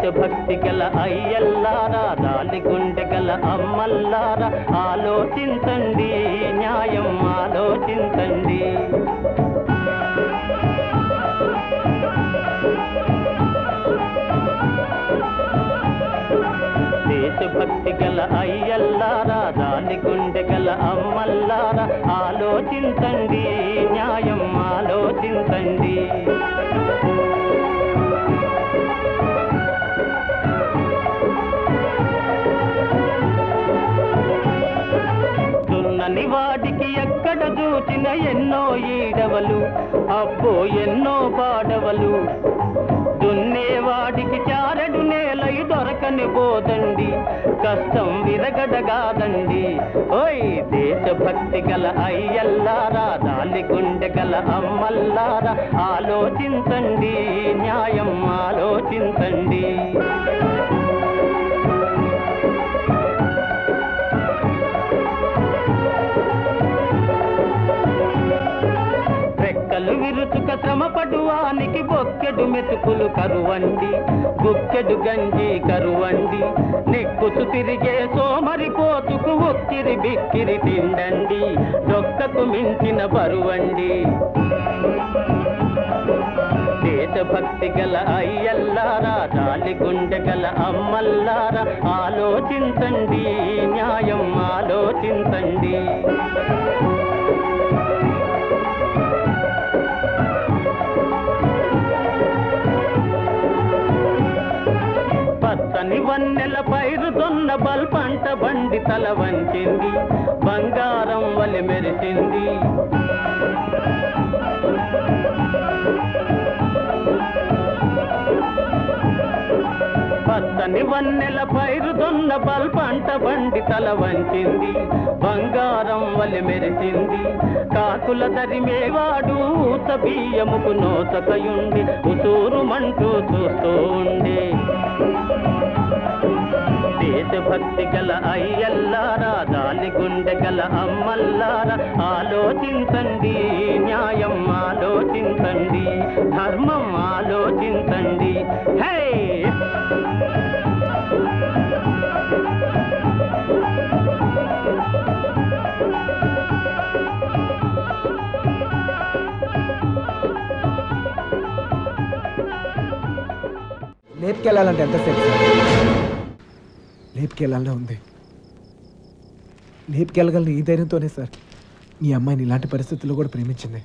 దేశభక్తి గల అయ్యల్లారా, దాలి గుండె గల అమ్మల్లారా, ఆలోచించండి, న్యాయం ఆలోచించండి. దేశభక్తి గల అయ్యల్లారా, దాని గుండె గల అమ్మల్లారా, ఆలోచించండి, న్యాయం ఆలోచించండి. దున్నని వాడికి ఎక్కడ చూచిన ఎన్నో ఈడవలు, అబ్బో ఎన్నో పాడవలు. దున్నేవాడికి చారడు నేలై దొరకని పోదండి, కష్టం విరగడగాదండి. ఓయ్ దేశభక్తి గల అయ్యల్లారా, దాలి గుండె గల అమ్మల్లారా, ఆలోచించండి, న్యాయం ఆలోచించండి. రెక్కలు విరుచుక శ్రమపడువానికి బొక్కెడు మెతుకులు కరువండి, గుక్కెడు గంజి కరువండి. నెక్కుచు తిరిగే సోమరిపోతుకు ఉక్కిరి బిక్కిరి తిండండి, డొక్కకు మించిన బరువండి. దేశభక్తి గల అయ్యల్లారా, దాలి గుండె గల అమ్మల్లారా, ఆలోచించండి, న్యాయం ఆలోచించండి. పచ్చని వన్నెల పైరు దొన్న బల్పంట బండి తల వంచింది, బంగారం వలి మెరిసింది. పచ్చని వన్నెల పైరు దొన్న బల్పంట బండి తల వంచింది, బంగారం వలి మెరిసింది. కాకుల దరిమేవాడు ఊత బియ్యముకు నోతకయుండి, ఉసూరుమంటూ చూస్తూ ఉండే. దేశభక్తి గల అయ్యల్లారా, దాని గుండె గల అమ్మల్లారా, ఆలోచించండి, న్యాయం ఆలోచించండి, ధర్మం ఆలోచించండి. హే లేపుకెళ్ళాలంటే ఎంతసేపు సార్? లేపుకెళ్ళాలనే ఉంది. లేపుకెళ్ళగలను ఈ ధైర్యంతోనే సార్ మీ అమ్మాయిని ఇలాంటి పరిస్థితుల్లో కూడా ప్రేమించింది.